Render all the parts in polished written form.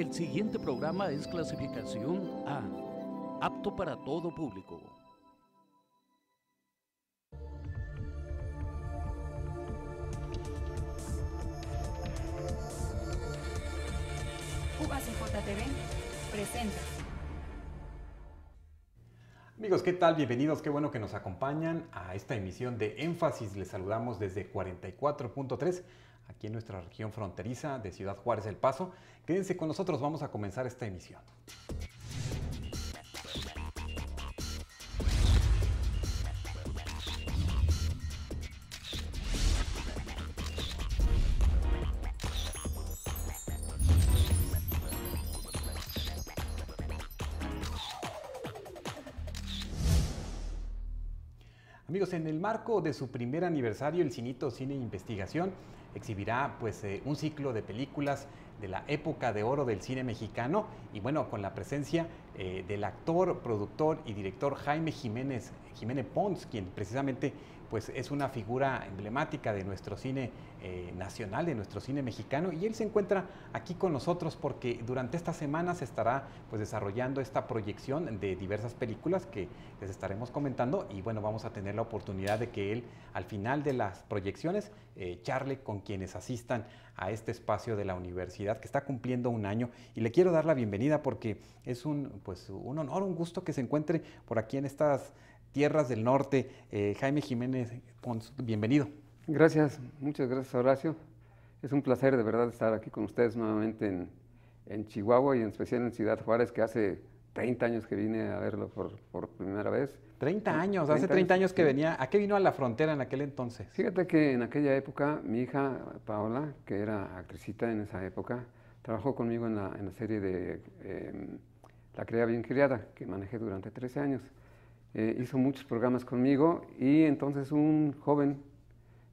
El siguiente programa es clasificación A, apto para todo público. UACJTV presenta. Amigos, ¿qué tal? Bienvenidos, qué bueno que nos acompañan a esta emisión de Énfasis. Les saludamos desde 44.3, aquí en nuestra región fronteriza de Ciudad Juárez, El Paso. Quédense con nosotros, vamos a comenzar esta emisión. Amigos, en el marco de su primer aniversario, el Cinito Cine Investigación exhibirá un ciclo de películas de la época de oro del cine mexicano y bueno, con la presencia del actor, productor y director Jaime Jiménez Pons, quien precisamente pues es una figura emblemática de nuestro cine nacional, de nuestro cine mexicano, y él se encuentra aquí con nosotros porque durante esta semana se estará pues desarrollando esta proyección de diversas películas que les estaremos comentando, y bueno, vamos a tener la oportunidad de que él al final de las proyecciones charle con quienes asistan a este espacio de la universidad que está cumpliendo un año, y le quiero dar la bienvenida porque es un honor, un gusto que se encuentre por aquí en estas tierras del norte. Jaime Jiménez Pons, bienvenido. Gracias, muchas gracias, Horacio. Es un placer de verdad estar aquí con ustedes nuevamente en Chihuahua y en especial en Ciudad Juárez, que hace 30 años que vine a verlo por primera vez. 30 años, hace 30 años que venía. ¿A qué vino a la frontera en aquel entonces? Fíjate que en aquella época mi hija Paola, que era actricita en esa época, trabajó conmigo en la serie de La Cría Bien Criada, que manejé durante 13 años. Hizo muchos programas conmigo y entonces un joven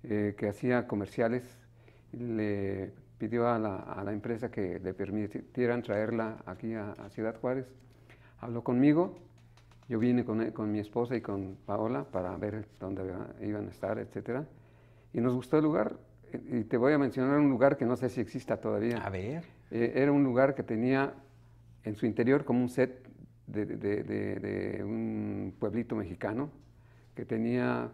que hacía comerciales le pidió a la empresa que le permitieran traerla aquí a Ciudad Juárez. Habló conmigo, yo vine con mi esposa y con Paola para ver dónde iban a estar, etc. Y nos gustó el lugar, y te voy a mencionar un lugar que no sé si exista todavía. A ver. Era un lugar que tenía en su interior como un set de un pueblito mexicano que tenía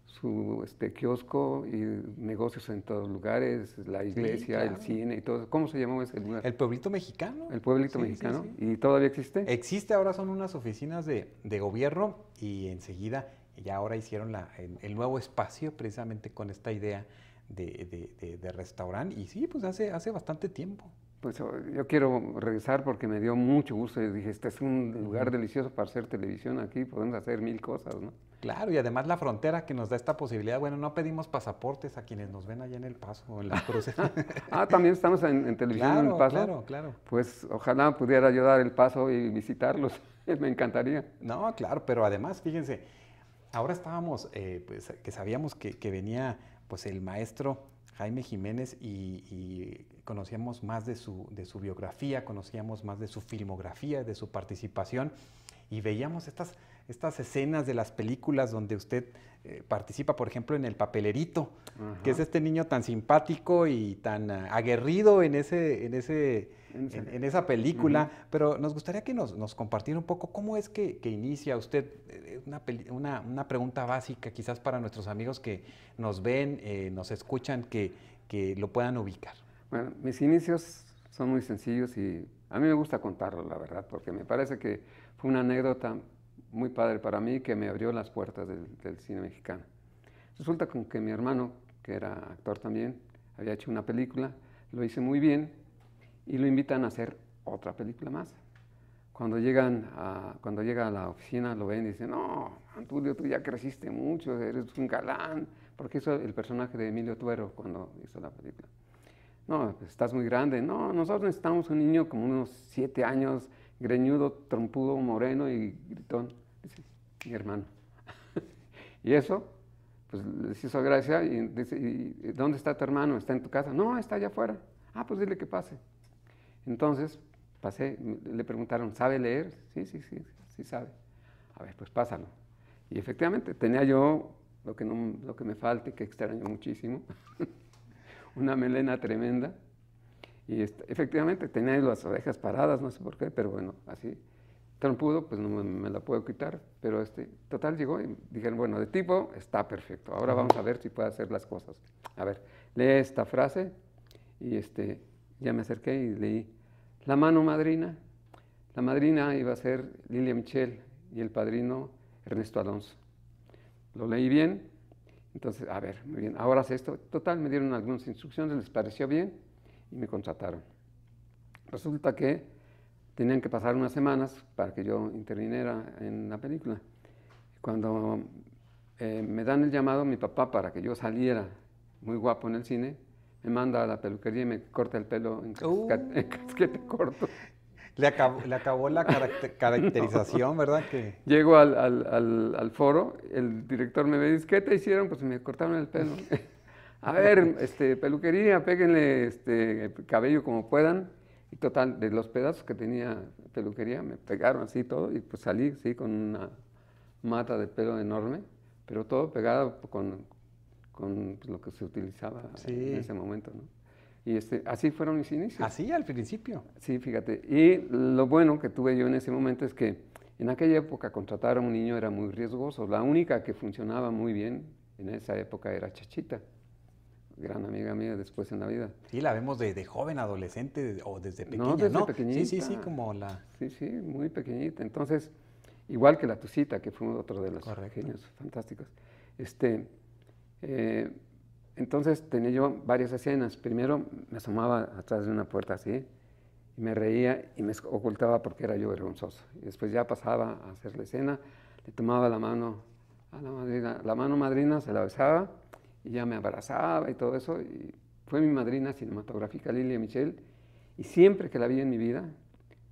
su kiosco y negocios en todos lugares, la iglesia, sí, claro, el cine y todo. ¿Cómo se llamó ese lugar? ¿El pueblito mexicano? El pueblito mexicano. Sí. ¿Y todavía existe? Existe, ahora son unas oficinas de gobierno y enseguida ya ahora hicieron el nuevo espacio precisamente con esta idea de restaurante, y sí, pues hace bastante tiempo. Pues yo quiero regresar porque me dio mucho gusto. Yo dije, este es un lugar delicioso para hacer televisión aquí, podemos hacer mil cosas, ¿no? Claro, y además la frontera que nos da esta posibilidad. Bueno, no pedimos pasaportes a quienes nos ven allá en El Paso o en las cruces. También estamos en televisión, claro, en El Paso. Claro, claro. Pues ojalá pudiera yo dar El Paso y visitarlos, me encantaría. No, claro, pero además, fíjense, ahora estábamos, que sabíamos que venía pues el maestro Jaime Jiménez y conocíamos más de su biografía, conocíamos más de su filmografía, de su participación, y veíamos estas escenas de las películas donde usted participa, por ejemplo, en El Papelerito, que es este niño tan simpático y tan aguerrido en esa película. Pero nos gustaría que nos compartiera un poco cómo es que inicia usted, una pregunta básica quizás para nuestros amigos que nos ven, nos escuchan, que lo puedan ubicar. Bueno, mis inicios son muy sencillos y a mí me gusta contarlo, la verdad, porque me parece que fue una anécdota muy padre para mí que me abrió las puertas del cine mexicano. Resulta que mi hermano, que era actor también, había hecho una película, lo hice muy bien y lo invitan a hacer otra película más. Cuando llega a la oficina lo ven y dicen, no, Antulio, tú ya creciste mucho, eres un galán, porque hizo el personaje de Emilio Tuero cuando hizo la película. No, pues estás muy grande. No, nosotros necesitamos un niño como unos 7 años, greñudo, trompudo, moreno y gritón, dice mi hermano. Y eso, pues les hizo gracia y dice, ¿y dónde está tu hermano? ¿Está en tu casa? No, está allá afuera. Ah, pues dile que pase. Entonces pasé, le preguntaron, ¿sabe leer? Sí sabe. A ver, pues pásalo. Y efectivamente, tenía yo lo que me falta y que extraño muchísimo, una melena tremenda. Y efectivamente tenía las orejas paradas, no sé por qué, pero bueno, así. Trompudo, pues no me la puedo quitar, pero total llegó y dijeron, bueno, de tipo está perfecto, ahora vamos a ver si puede hacer las cosas. A ver, lee esta frase y ya me acerqué y leí, la mano madrina. La madrina iba a ser Lilia Michel y el padrino Ernesto Alonso. Lo leí bien, entonces, a ver, muy bien, ahora haz esto. Total, me dieron algunas instrucciones, les pareció bien y me contrataron. Resulta que tenían que pasar unas semanas para que yo interviniera en la película. Cuando me dan el llamado, mi papá, para que yo saliera muy guapo en el cine, me manda a la peluquería y me corta el pelo en casquete corto. Le acabó la caracterización, ¿verdad? Que... Llego al foro, el director me dice, ¿qué te hicieron? Pues me cortaron el pelo. A ver, peluquería, péguenle cabello como puedan. Y total, de los pedazos que tenía peluquería, me pegaron así todo y pues salí, sí, con una mata de pelo enorme, pero todo pegado con pues, lo que se utilizaba en ese momento, ¿no? Y así fueron mis inicios. Así al principio. Sí, fíjate. Y lo bueno que tuve yo en ese momento es que en aquella época contratar a un niño era muy riesgoso. La única que funcionaba muy bien en esa época era Chachita, gran amiga mía después en la vida. Sí, la vemos de joven, adolescente o desde pequeña, ¿no? Desde pequeñita. Sí, como la... Sí, muy pequeñita. Entonces, igual que la Tucita, que fue otro de los genios fantásticos. Entonces tenía yo varias escenas. Primero me asomaba atrás de una puerta así, y me reía y me ocultaba porque era yo vergonzoso. Y después ya pasaba a hacer la escena, le tomaba la mano a la mano madrina, se la besaba, y ya me abrazaba y todo eso, y fue mi madrina cinematográfica, Lilia Michel, y siempre que la vi en mi vida,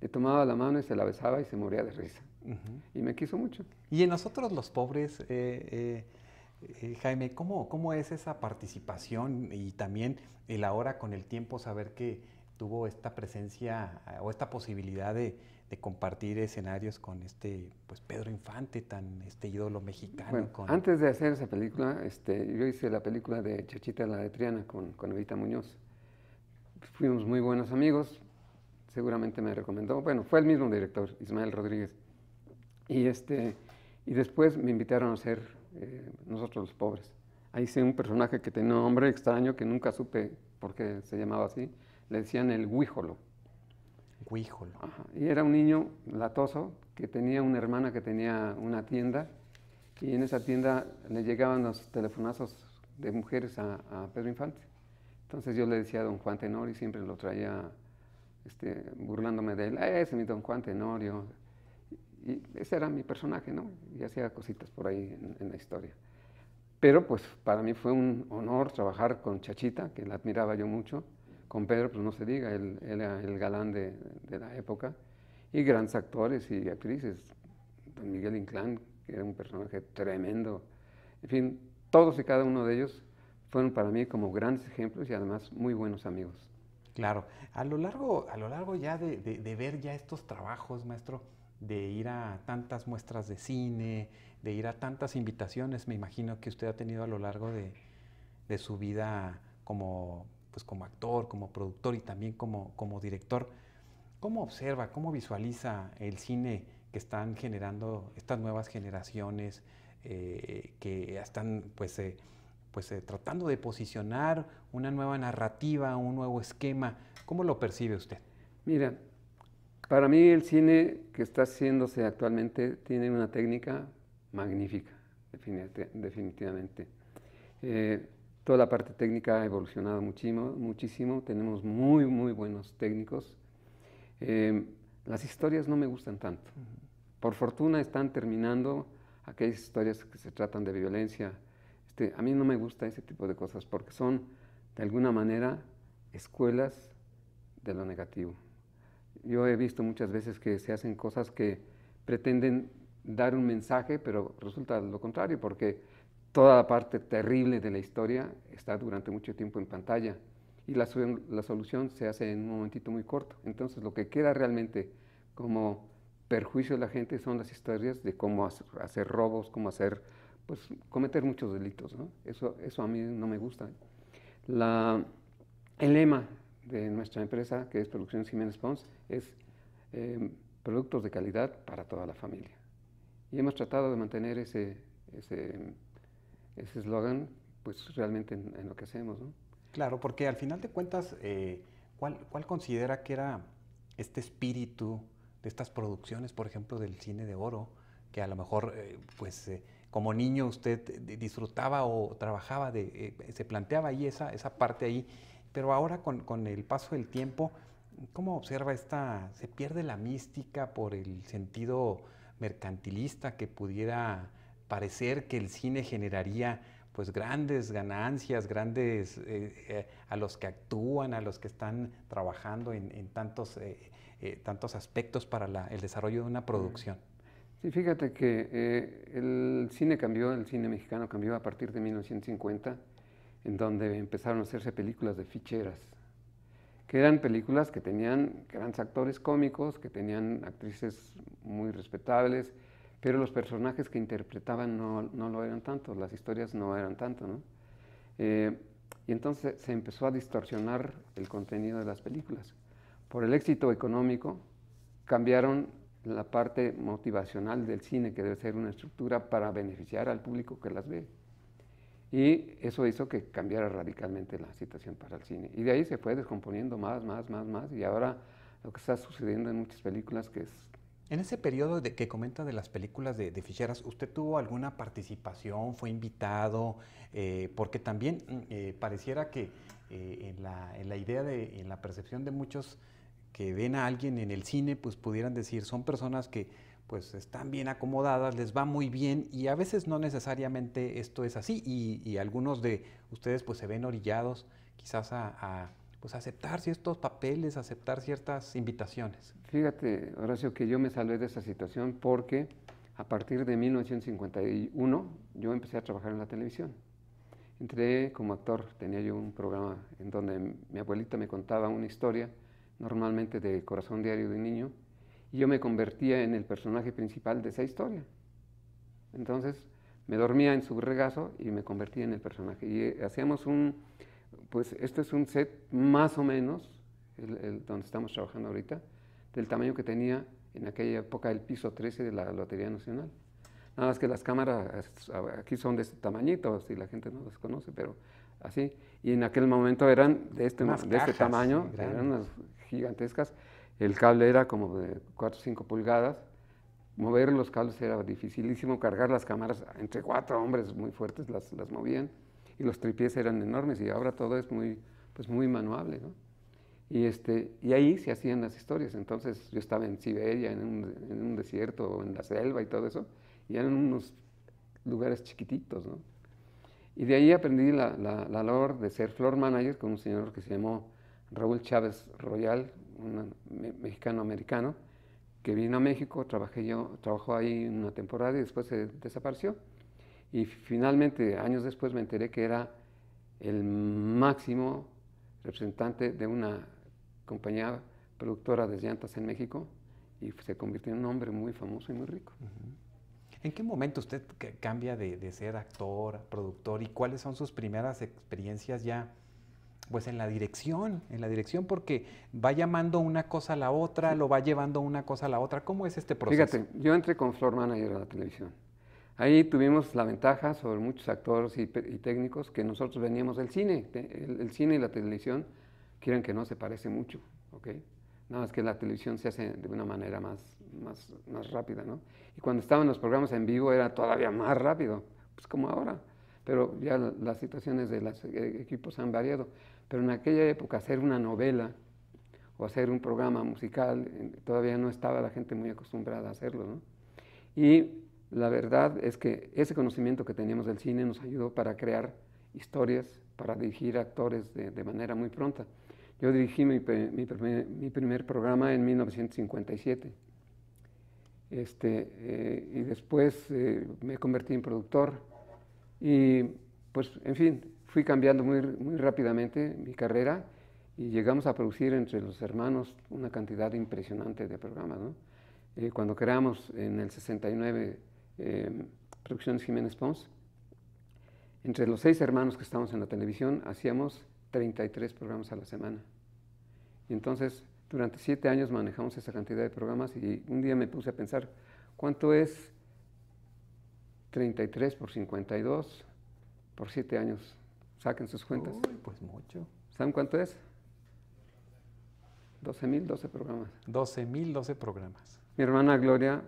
le tomaba la mano y se la besaba y se moría de risa. Y me quiso mucho. Y en nosotros los pobres, Jaime, ¿cómo es esa participación y también el ahora con el tiempo saber que tuvo esta presencia o esta posibilidad de compartir escenarios con pues Pedro Infante, tan ídolo mexicano? Bueno, antes de hacer esa película, yo hice la película de Chachita la de Triana con Evita Muñoz. Fuimos muy buenos amigos, seguramente me recomendó, bueno, fue el mismo director, Ismael Rodríguez. Y después me invitaron a hacer Nosotros los Pobres. Ahí hice un personaje que tenía un nombre extraño que nunca supe por qué se llamaba así. Le decían el Huíjolo. Huíjolo. Ajá. Y era un niño latoso que tenía una hermana que tenía una tienda y en esa tienda le llegaban los telefonazos de mujeres a Pedro Infante. Entonces yo le decía a don Juan Tenorio y siempre lo traía burlándome de él. Ese es mi don Juan Tenorio. Y ese era mi personaje, ¿no? Y hacía cositas por ahí en la historia. Pero pues para mí fue un honor trabajar con Chachita, que la admiraba yo mucho. Con Pedro, pues no se diga, él era el galán de la época. Y grandes actores y actrices. Don Miguel Inclán, que era un personaje tremendo. En fin, todos y cada uno de ellos fueron para mí como grandes ejemplos y además muy buenos amigos. Claro. A lo largo ya de ver ya estos trabajos, maestro, de ir a tantas muestras de cine, de ir a tantas invitaciones, me imagino que usted ha tenido a lo largo de su vida como actor, como productor y también como director. ¿Cómo observa, cómo visualiza el cine que están generando estas nuevas generaciones que están tratando de posicionar una nueva narrativa, un nuevo esquema? ¿Cómo lo percibe usted? Mira, para mí el cine que está haciéndose actualmente tiene una técnica magnífica, definitivamente. Toda la parte técnica ha evolucionado muchísimo. Tenemos muy buenos técnicos. Las historias no me gustan tanto. Por fortuna están terminando aquellas historias que se tratan de violencia. A mí no me gusta ese tipo de cosas porque son, de alguna manera, escuelas de lo negativo. Yo he visto muchas veces que se hacen cosas que pretenden dar un mensaje, pero resulta lo contrario, porque toda la parte terrible de la historia está durante mucho tiempo en pantalla y la solución se hace en un momentito muy corto. Entonces lo que queda realmente como perjuicio de la gente son las historias de cómo hacer robos, cómo cometer muchos delitos, ¿no? Eso a mí no me gusta. El lema de nuestra empresa, que es Producciones Jiménez Pons, es productos de calidad para toda la familia. Y hemos tratado de mantener ese eslogan, pues realmente en lo que hacemos, ¿no? Claro, porque al final de cuentas, ¿cuál considera que era este espíritu de estas producciones, por ejemplo, del cine de oro, que a lo mejor, como niño usted disfrutaba o trabajaba, se planteaba ahí esa parte ahí, pero ahora con el paso del tiempo, ¿cómo observa se pierde la mística por el sentido mercantilista que pudiera parecer que el cine generaría pues grandes ganancias, a los que actúan, a los que están trabajando en tantos aspectos para el desarrollo de una producción? Sí, fíjate que el cine mexicano cambió a partir de 1950, en donde empezaron a hacerse películas de ficheras, que eran películas que tenían grandes actores cómicos, que tenían actrices muy respetables, pero los personajes que interpretaban no lo eran tanto, las historias no eran tanto, ¿no? Y entonces se empezó a distorsionar el contenido de las películas. Por el éxito económico, cambiaron la parte motivacional del cine, que debe ser una estructura para beneficiar al público que las ve. Y eso hizo que cambiara radicalmente la situación para el cine. Y de ahí se fue descomponiendo más, y ahora lo que está sucediendo en muchas películas que es... En ese periodo que comenta de las películas de ficheras, ¿usted tuvo alguna participación? ¿Fue invitado? Porque también pareciera que en la idea, en la percepción de muchos que ven a alguien en el cine, pues pudieran decir, son personas que pues están bien acomodadas, les va muy bien, y a veces no necesariamente esto es así, y algunos de ustedes pues se ven orillados quizás pues aceptar ciertos papeles, aceptar ciertas invitaciones. Fíjate, Horacio, que yo me salvé de esa situación porque a partir de 1951 yo empecé a trabajar en la televisión. Entré como actor, tenía yo un programa en donde mi abuelita me contaba una historia, normalmente de Corazón Diario de un Niño, y yo me convertía en el personaje principal de esa historia. Entonces me dormía en su regazo y me convertía en el personaje. Y hacíamos pues este es un set más o menos, donde estamos trabajando ahorita, del tamaño que tenía en aquella época el piso 13 de la Lotería Nacional. Nada más que las cámaras aquí son de este tamañito, si la gente no las conoce, pero así. Y en aquel momento eran de este tamaño, eran unas gigantescas. El cable era como de 4 o 5 pulgadas. Mover los cables era dificilísimo, cargar las cámaras entre 4 hombres muy fuertes las movían, y los tripiés eran enormes, y ahora todo es muy manuable, ¿no? Y ahí se hacían las historias. Entonces yo estaba en Siberia, en un desierto, o en la selva y todo eso, y eran unos lugares chiquititos, ¿no? Y de ahí aprendí la labor de ser floor manager con un señor que se llamó Raúl Chávez Royal, un mexicano-americano, que vino a México, trabajó ahí una temporada y después se desapareció. Y finalmente, años después, me enteré que era el máximo representante de una compañía productora de llantas en México, y se convirtió en un hombre muy famoso y muy rico. ¿En qué momento usted cambia de ser actor, productor, y cuáles son sus primeras experiencias ya pues en la dirección, porque va llamando una cosa a la otra, lo va llevando una cosa a la otra? ¿Cómo es este proceso? Fíjate, yo entré con floor manager a la televisión. Ahí tuvimos la ventaja sobre muchos actores y técnicos que nosotros veníamos del cine. El cine y la televisión, quieran que no, se parece mucho, ¿ok? Nada más que la televisión se hace de una manera más rápida, ¿no? Y cuando estaban los programas en vivo era todavía más rápido, pues como ahora. Pero ya las situaciones de los equipos han variado. Pero en aquella época hacer una novela o hacer un programa musical, todavía no estaba la gente muy acostumbrada a hacerlo, ¿no? Y la verdad es que ese conocimiento que teníamos del cine nos ayudó para crear historias, para dirigir actores de manera muy pronta. Yo dirigí mi primer programa en 1957. Y después me convertí en productor. Y pues, en fin, fui cambiando muy rápidamente mi carrera, y llegamos a producir entre los hermanos una cantidad impresionante de programas, ¿no? Cuando creamos en el 69 Producciones Jiménez Pons, entre los 6 hermanos que estábamos en la televisión, hacíamos 33 programas a la semana. Y entonces, durante 7 años manejamos esa cantidad de programas y un día me puse a pensar, ¿cuánto es 33 por 52 por 7 años? Saquen sus cuentas. Uy, pues mucho. ¿Saben cuánto es? 12,000, 12 programas. 12,000, 12 programas. Mi hermana Gloria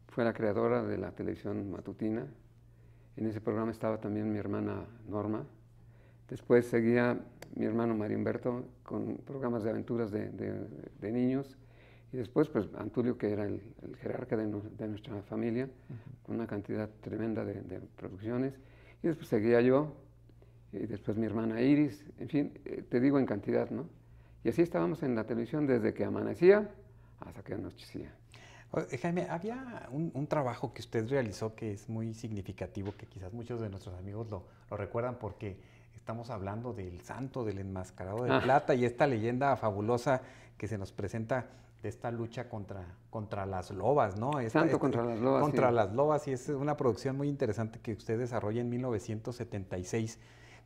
fue la creadora de la televisión matutina. En ese programa estaba también mi hermana Norma. Después seguía mi hermano Mario Humberto con programas de aventuras de niños. Y después, pues, Antulio, que era el jerarca de nuestra familia, con una cantidad tremenda de producciones. Y después seguía yo, y después mi hermana Iris, en fin, te digo en cantidad, ¿no? Y así estábamos en la televisión desde que amanecía hasta que anochecía. Jaime, había un trabajo que usted realizó que es muy significativo, que quizás muchos de nuestros amigos lo recuerdan porque estamos hablando del santo, del enmascarado de plata y esta leyenda fabulosa que se nos presenta de esta lucha contra las lobas, ¿no? Santo contra las lobas. Contra sí. las lobas, y es una producción muy interesante que usted desarrolla en 1976.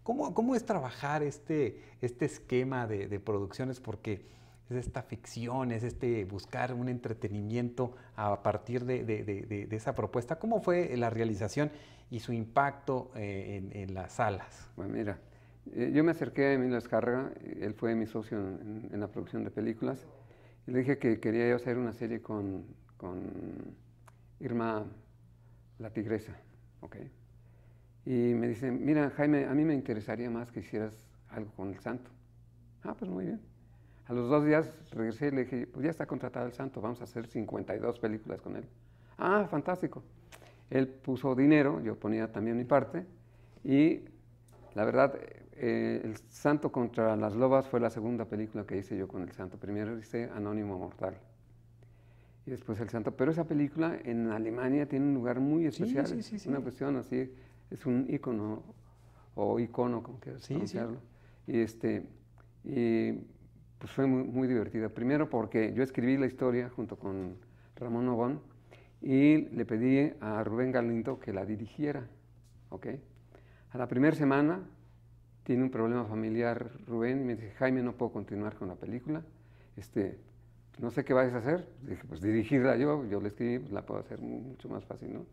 ¿Cómo es trabajar este esquema de producciones? Porque es esta ficción, es buscar un entretenimiento a partir de esa propuesta. ¿Cómo fue la realización y su impacto en las salas? Bueno, mira, yo me acerqué a Emilio Azcárraga, él fue mi socio en la producción de películas, y le dije que quería yo hacer una serie con Irma la Tigresa, ¿ok? Y me dice, mira, Jaime, a mí me interesaría más que hicieras algo con el santo. Ah, pues muy bien. A los 2 días regresé y le dije, pues ya está contratado el santo, vamos a hacer 52 películas con él. Ah, fantástico. Él puso dinero, yo ponía también mi parte, y la verdad, El santo contra las lobas fue la segunda película que hice yo con el santo. Primero hice Anónimo Mortal y después el santo. Pero esa película en Alemania tiene un lugar muy especial. Sí. Una cuestión así, es un ícono o icono, como quieras pronunciarlo. Y pues fue muy divertida. Primero porque yo escribí la historia junto con Ramón Obón y le pedí a Rubén Galindo que la dirigiera, ¿ok? A la primera semana tiene un problema familiar Rubén y me dice, Jaime, no puedo continuar con la película, no sé qué vais a hacer. Dije, pues dirigirla yo la escribí, pues la puedo hacer mucho más fácil, ¿no?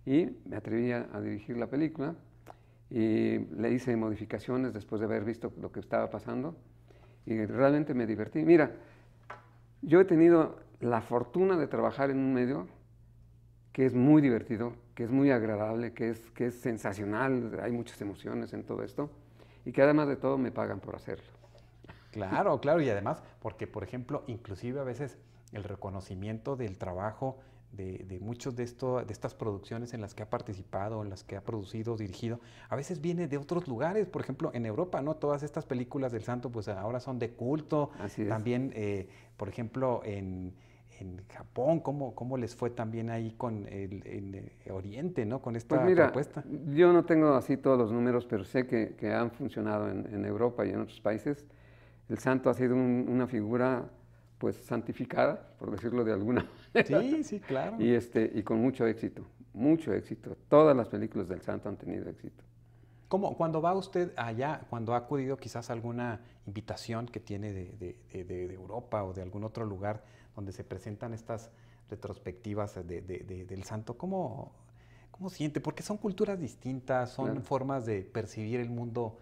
Y me atreví a dirigir la película y le hice modificaciones después de haber visto lo que estaba pasando y realmente me divertí. Mira, yo he tenido la fortuna de trabajar en un medio que es muy divertido, que es muy agradable, que es sensacional, hay muchas emociones en todo esto y que además de todo me pagan por hacerlo. Claro, y además, porque por ejemplo, inclusive a veces el reconocimiento del trabajo de muchos de estas producciones en las que ha participado, en las que ha producido, dirigido, a veces viene de otros lugares, por ejemplo, en Europa, ¿no? Todas estas películas del santo, pues ahora son de culto. Así es. También, por ejemplo, en Japón, ¿cómo les fue también ahí con el Oriente, ¿no? Con esta pues mira, propuesta. Yo no tengo así todos los números, pero sé que han funcionado en Europa y en otros países. El santo ha sido una figura pues santificada, por decirlo de alguna manera. Sí, claro. Y con mucho éxito, mucho éxito. Todas las películas del santo han tenido éxito. Cuando va usted allá, cuando ha acudido quizás a alguna invitación que tiene de Europa o de algún otro lugar donde se presentan estas retrospectivas del santo, ¿cómo siente? Porque son culturas distintas, son Claro. formas de percibir el mundo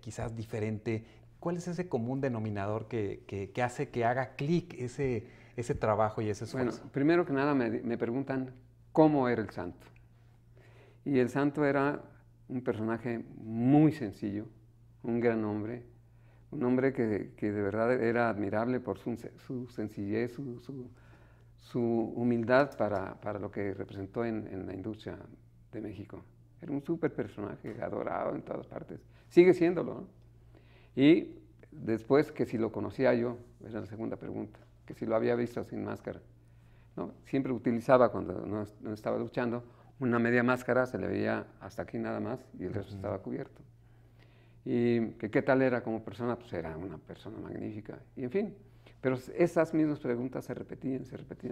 quizás diferente. ¿Cuál es ese común denominador que hace que haga clic ese trabajo y ese esfuerzo? Bueno, primero que nada me preguntan cómo era el santo. Y el santo era un personaje muy sencillo, un gran hombre, un hombre que de verdad era admirable por su sencillez, su humildad para lo que representó en la industria de México. Era un súper personaje, adorado en todas partes. Sigue siéndolo, ¿no? Y después que si lo conocía yo, era la segunda pregunta, que si lo había visto sin máscara, ¿no? Siempre utilizaba cuando no estaba luchando una media máscara, se le veía hasta aquí nada más y el resto estaba cubierto. Y que qué tal era como persona, pues era una persona magnífica. Y en fin, pero esas mismas preguntas se repetían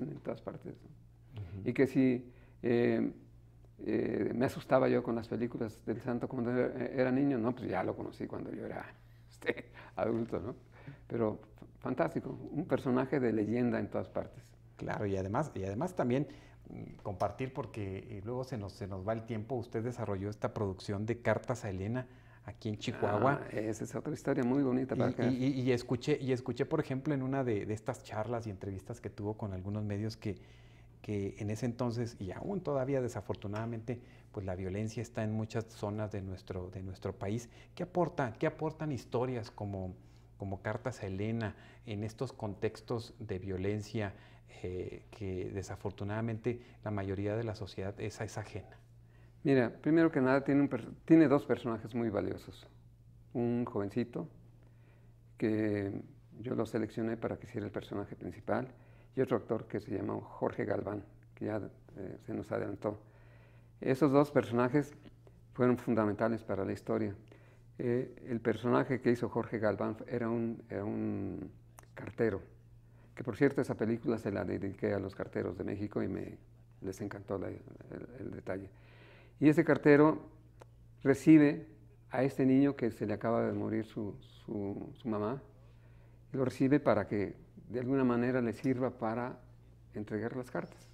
en todas partes, ¿no? Y que si me asustaba yo con las películas del santo cuando era niño, no, pues ya lo conocí cuando yo era adulto, ¿no? pero fantástico, un personaje de leyenda en todas partes. Claro, y además también compartir, porque luego se nos va el tiempo. Usted desarrolló esta producción de Cartas a Elena aquí en Chihuahua. Esa es otra historia muy bonita para que... Y escuché, por ejemplo, en una de estas charlas y entrevistas que tuvo con algunos medios que en ese entonces, y aún todavía desafortunadamente, pues la violencia está en muchas zonas de nuestro país. ¿Qué aportan historias como Cartas a Elena en estos contextos de violencia que desafortunadamente la mayoría de la sociedad es ajena? Mira, primero que nada tiene dos personajes muy valiosos. Un jovencito que yo lo seleccioné para que hiciera el personaje principal, y otro actor que se llama Jorge Galván, que ya se nos adelantó. Esos dos personajes fueron fundamentales para la historia. El personaje que hizo Jorge Galván era un cartero, que por cierto esa película se la dediqué a los carteros de México y les encantó el detalle. Y ese cartero recibe a este niño que se le acaba de morir su mamá, y lo recibe para que de alguna manera le sirva para entregar las cartas.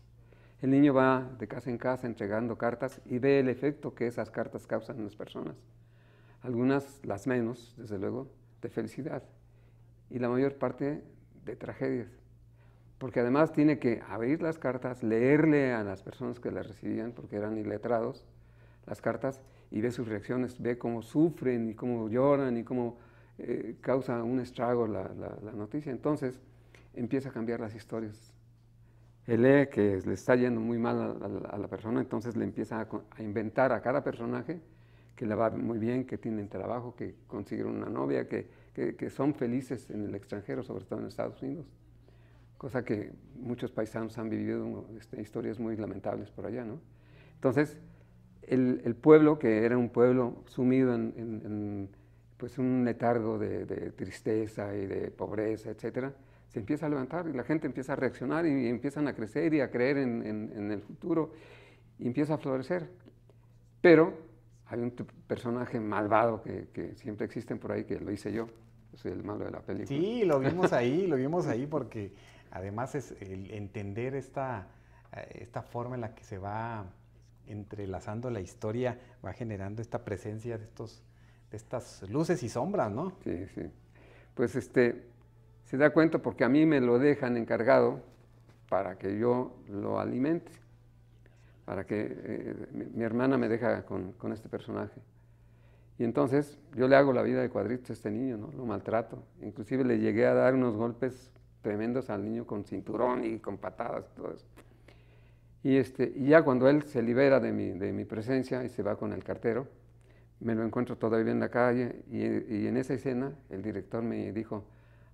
El niño va de casa en casa entregando cartas y ve el efecto que esas cartas causan en las personas. Algunas, las menos, desde luego, de felicidad, y la mayor parte de tragedias. Porque además tiene que abrir las cartas, leerle a las personas que las recibían, porque eran iletrados, las cartas, y ve sus reacciones, ve cómo sufren y cómo lloran y cómo causa un estrago la noticia. Entonces empieza a cambiar las historias. Él lee que le está yendo muy mal a la persona, entonces le empieza a inventar a cada personaje que le va muy bien, que tienen trabajo, que consiguieron una novia, que son felices en el extranjero, sobre todo en Estados Unidos. Cosa que muchos paisanos han vivido historias muy lamentables por allá, ¿no? Entonces, el pueblo, que era un pueblo sumido en pues un letargo de tristeza y de pobreza, etcétera, se empieza a levantar y la gente empieza a reaccionar y empiezan a crecer y a creer en el futuro y empieza a florecer. Pero hay un personaje malvado que siempre existen por ahí, que lo hice yo soy el malo de la película. Sí, lo vimos ahí porque además es el entender esta forma en la que se va entrelazando la historia, va generando esta presencia de estas luces y sombras, ¿no? Sí, sí. Pues se da cuenta porque a mí me lo dejan encargado para que yo lo alimente, para que mi hermana me deja con este personaje. Y entonces yo le hago la vida de cuadritos a este niño, ¿no? Lo maltrato. Inclusive le llegué a dar unos golpes tremendos al niño con cinturón y con patadas y todo eso. Y ya cuando él se libera de mi presencia y se va con el cartero, me lo encuentro todavía en la calle y en esa escena el director me dijo,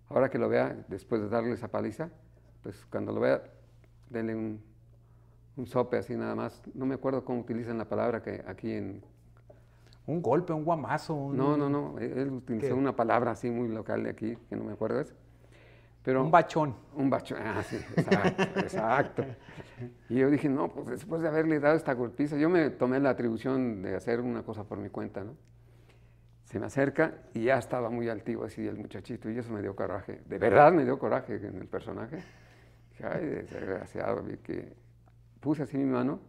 ahora que lo vea, después de darle esa paliza, pues cuando lo vea, denle un sope así nada más. No me acuerdo cómo utilizan la palabra que aquí en... Un golpe, un guamazo. No, él utilizó una palabra así muy local de aquí, que no me acuerdo eso. Pero, un bachón. Un bachón, sí, exacto. Y yo dije, no, pues después de haberle dado esta golpiza, yo me tomé la atribución de hacer una cosa por mi cuenta, ¿no? Se me acerca y ya estaba muy altivo así el muchachito, y eso me dio coraje. De verdad me dio coraje en el personaje. Dije, ay, desgraciado, que puse así mi mano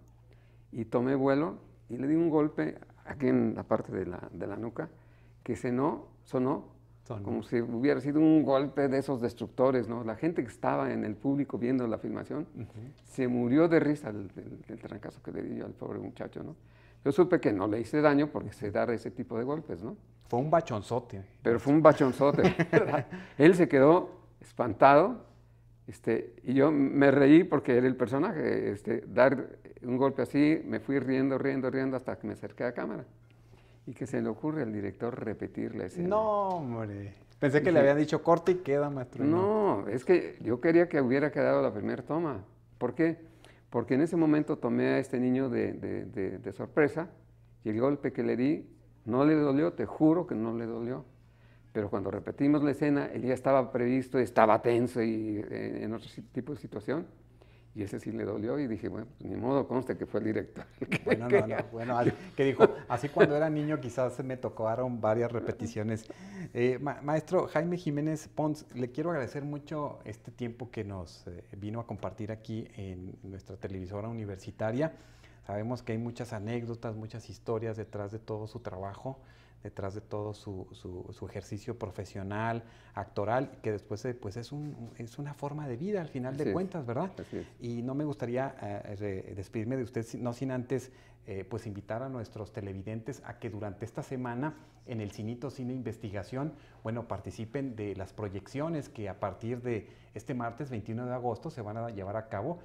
y tomé vuelo y le di un golpe aquí en la parte de la nuca, que sonó como si hubiera sido un golpe de esos destructores, ¿no? La gente que estaba en el público viendo la filmación se murió de risa del trancazo que le di yo al pobre muchacho, ¿no? Yo supe que no le hice daño porque sé dar ese tipo de golpes, ¿no? Fue un bachonzote. Pero fue un bachonzote, ¿verdad? Él se quedó espantado, y yo me reí porque era el personaje, dar un golpe así, me fui riendo hasta que me acerqué a cámara. Y que se le ocurre al director repetir la escena. No, hombre. Pensé que le habían dicho corte y queda, maestro. No, es que yo quería que hubiera quedado la primera toma. ¿Por qué? Porque en ese momento tomé a este niño de sorpresa y el golpe que le di no le dolió, te juro que no le dolió. Pero cuando repetimos la escena, él ya estaba previsto, estaba tenso y en otro tipo de situación. Y ese sí le dolió y dije, bueno, pues ni modo, conste que fue el director. Bueno, bueno, que dijo, así cuando era niño quizás me tocaron varias repeticiones. Maestro Jaime Jiménez Pons, le quiero agradecer mucho este tiempo que nos vino a compartir aquí en nuestra televisora universitaria. Sabemos que hay muchas anécdotas, muchas historias detrás de todo su trabajo, detrás de todo su ejercicio profesional, actoral, que después pues es una forma de vida al final de cuentas, ¿verdad? Así es. Y no me gustaría despedirme de usted, no sin antes pues invitar a nuestros televidentes a que durante esta semana en el Cinito Cine Investigación, bueno, participen de las proyecciones que a partir de este martes 21 de agosto se van a llevar a cabo.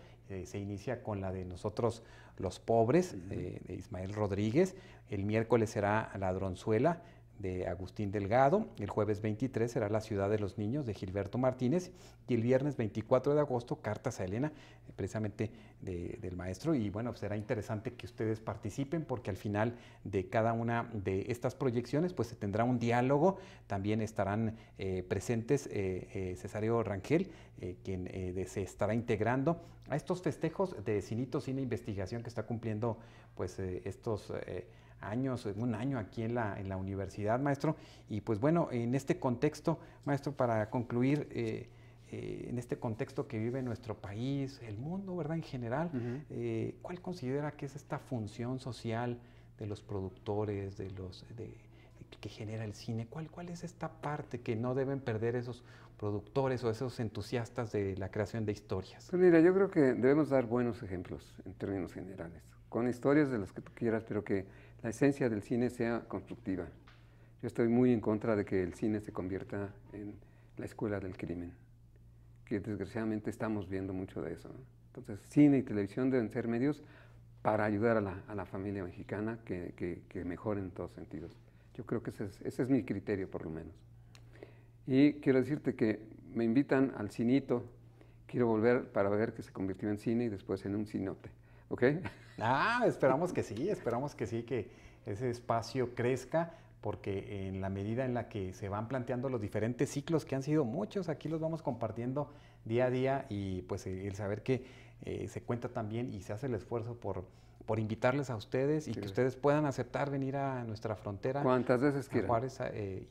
Se inicia con la de Nosotros los Pobres, de Ismael Rodríguez. El miércoles será Ladronzuela, de Agustín Delgado. El jueves 23 será La Ciudad de los Niños, de Gilberto Martínez. Y el viernes 24 de agosto, Cartas a Elena, precisamente del maestro. Y bueno, será interesante que ustedes participen porque al final de cada una de estas proyecciones pues se tendrá un diálogo. También estarán presentes Cesario Rangel, quien se estará integrando a estos festejos de Cinito Cine Investigación que está cumpliendo pues estos años, un año aquí en la universidad, maestro. Y pues bueno, en este contexto, maestro, para concluir, en este contexto que vive nuestro país, el mundo, ¿verdad?, en general, ¿cuál considera que es esta función social de los productores, que genera el cine? ¿Cuál es esta parte que no deben perder esos productores o esos entusiastas de la creación de historias? Pues mira, yo creo que debemos dar buenos ejemplos en términos generales, con historias de las que tú quieras, pero que la esencia del cine sea constructiva. Yo estoy muy en contra de que el cine se convierta en la escuela del crimen, que desgraciadamente estamos viendo mucho de eso, ¿no? Entonces, cine y televisión deben ser medios para ayudar a la familia mexicana que mejore en todos sentidos. Yo creo que ese es mi criterio, por lo menos. Y quiero decirte que me invitan al Cinito, quiero volver para ver que se convirtió en cine y después en un cinote. ¿Ok? Esperamos que sí, que ese espacio crezca, porque en la medida en la que se van planteando los diferentes ciclos, que han sido muchos, aquí los vamos compartiendo día a día, y pues el saber que se cuenta también y se hace el esfuerzo por invitarles a ustedes y que ustedes puedan aceptar venir a nuestra frontera. Cuantas veces quieran. Juárez,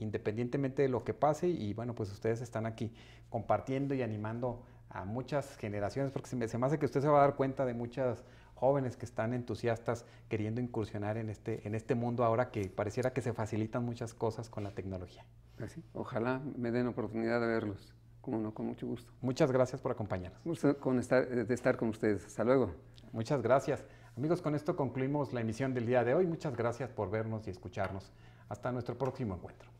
independientemente de lo que pase, y bueno, pues ustedes están aquí compartiendo y animando a muchas generaciones, porque se me hace que usted se va a dar cuenta de muchas jóvenes que están entusiastas queriendo incursionar en este mundo ahora que pareciera que se facilitan muchas cosas con la tecnología. Así, ojalá me den oportunidad de verlos, como no, con mucho gusto. Muchas gracias por acompañarnos. Gusto de estar con ustedes. Hasta luego. Muchas gracias. Amigos, con esto concluimos la emisión del día de hoy. Muchas gracias por vernos y escucharnos. Hasta nuestro próximo encuentro.